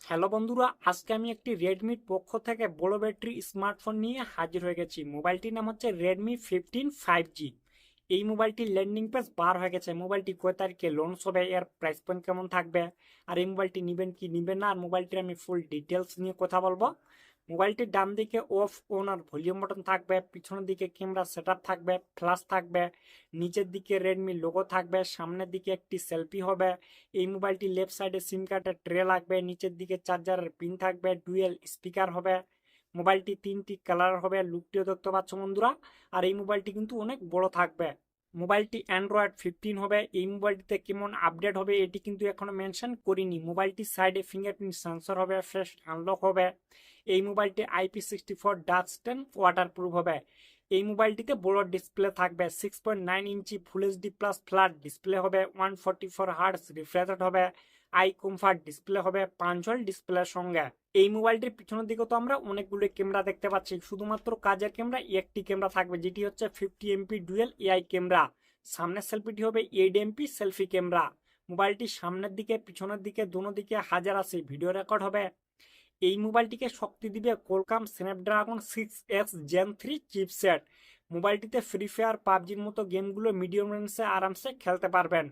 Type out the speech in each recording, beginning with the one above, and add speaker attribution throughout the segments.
Speaker 1: Hello বন্ধুরা, আজকে আমি একটি রেডমির পক্ষ থেকে বড় ব্যাটারি স্মার্টফোন নিয়ে হাজির হয়ে গেছি। মোবাইলটির নাম হচ্ছে রেডমি 15 5G। এই মোবাইলটির ল্যান্ডিং পেজ বার হয়ে গেছে। মোবাইলটি কয় তারিখে লঞ্চ হবে, এর প্রাইস পয়েন্ট কেমন থাকবে, আর এই মোবাইলটি নেবেন কি নেবেন না, আর মোবাইলটির আমি ফুল ডিটেলস নিয়ে কথা বলবো। মোবাইলটির ডান দিকে অফ অন আর ভলিউম বাটন থাকবে, পিছনের দিকে ক্যামেরা সেটআপ থাকবে, ফ্ল্যাশ থাকবে, নিচের দিকে রেডমি লোগো থাকবে, সামনের দিকে একটি সেলফি হবে। এই মোবাইলটি লেফট সাইডে সিম কার্ডের ট্রে লাগবে, নিচের দিকে চার্জারের পিন থাকবে, ডুয়েল স্পিকার হবে। মোবাইলটি 3টি কালার হবে, লুকটিও দেখতে পাচ্ছ বন্ধুরা। আর এই মোবাইলটি কিন্তু অনেক বড় থাকবে। মোবাইলটি অ্যান্ড্রয়েড 15 হবে। এই মোবাইলটিতে কেমন আপডেট হবে এটি কিন্তু এখনো মেনশন করিনি। মোবাইলটির সাইডে ফিঙ্গারপ্রিন্ট সেন্সর হবে, ফেস আনলক হবে। এই মোবাইলটি IP64 ডাস্ট এন্ড ওয়াটারপ্রুফ হবে। এই মোবাইলটিতে বড় ডিসপ্লে থাকবে, 6.9 inch full HD plus flat display হবে, 144 হার্টজ রিফ্রেশ রেট হবে, আই কমফর্ট ডিসপ্লে হবে, পাঞ্চুয়াল ডিসপ্লের সঙ্গে। এই মোবাইলটির পিছনের দিকে তো আমরা অনেকগুলো ক্যামেরা দেখতে পাচ্ছি, শুধুমাত্র কাজের ক্যামেরা একটি ক্যামেরা থাকবে, যেটি হচ্ছে 50 MP ডুয়েল এআই ক্যামেরা। সামনের সেলফিটি হবে 8 MP সেলফি ক্যামেরা। মোবাইলটির সামনের দিকে পিছনের দিকে দোনো দিকে 1080 ভিডিও রেকর্ড হবে। এই মোবাইলটিকে শক্তি দিবে কোলকাম স্ন্যাপড্রাগন 6X Gen 3 চিপসেট। মোবাইলটিতে ফ্রি ফায়ার পাবজির মতো গেমগুলো মিডিয়াম রেঞ্জে আরামসে খেলতে পারবেন।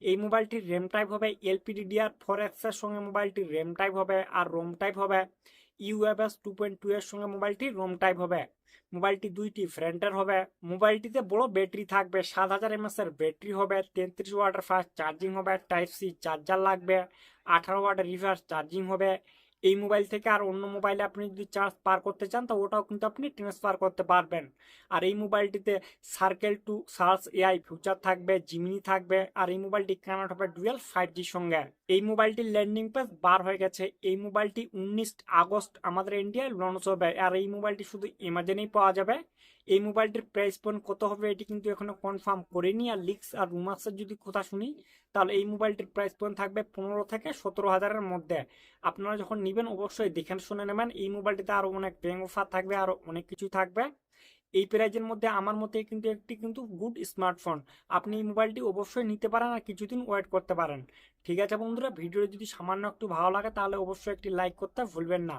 Speaker 1: এই মোবাইলটির র্যাম টাইপ হবে LPDDR4X এর সঙ্গে মোবাইলটির র্যাম টাইপ হবে, আর রোম টাইপ হবে UFS 2.2 এর সঙ্গে মোবাইলটির রোম টাইপ হবে। মোবাইলটি দুইটি ফ্রন্টের হবে। মোবাইলটিতে বড় ব্যাটারি থাকবে, 7000 mAh এর ব্যাটারি হবে, 33 ওয়াটের ফাস্ট চার্জিং হবে, টাইপ সি চার্জার লাগবে, 18 ওয়াটের রিভার্স চার্জিং হবে। এই মোবাইল থেকে আর অন্য মোবাইলে আপনি যদি চার্জ পার করতে চান তো ওটাও কিন্তু আপনি ট্রান্সফার করতে পারবেন। আর এই মোবাইলটিতে circle to search AI feature থাকবে, জিমিনি থাকবে। আর এই মোবাইলটি কানেক্ট হবে ডুয়েল 5G সঙ্গে। এই মোবাইলটির ল্যান্ডিং পেজ বার হয়ে গেছে। এই মোবাইলটি 19 আগস্ট আমাদের ইন্ডিয়ায় লঞ্চ হবে। আর এই মোবাইলটি শুধু অ্যামাজনেই পাওয়া যাবে। এই মোবাইলটির প্রাইস পয়েন্ট কত হবে এটি কিন্তু এখনো কনফার্ম করিনি। আর লিক্স আর রুমার্সের যদি কথা শুনি তাহলে এই মোবাইলটির প্রাইস পয়েন্ট থাকবে 15 থেকে 17 হাজারের মধ্যে। আপনারা যখন নেবেন অবশ্যই দেখে শুনে নেবেন। এই মোবাইলটিতে আরো অনেক ব্যাঙ্ক অফার থাকবে, আরো অনেক কিছু থাকবে। এই প্রাইজের মধ্যে আমার মতে কিন্তু একটি কিন্তু গুড স্মার্টফোন। আপনি এই মোবাইলটি অবশ্যই নিতে পারেন আর কিছুদিন ওয়েট করতে পারেন। ঠিক আছে বন্ধুরা, ভিডিও যদি সামান্য একটু ভালো লাগে তাহলে অবশ্যই একটি লাইক করতে ভুলবেন না।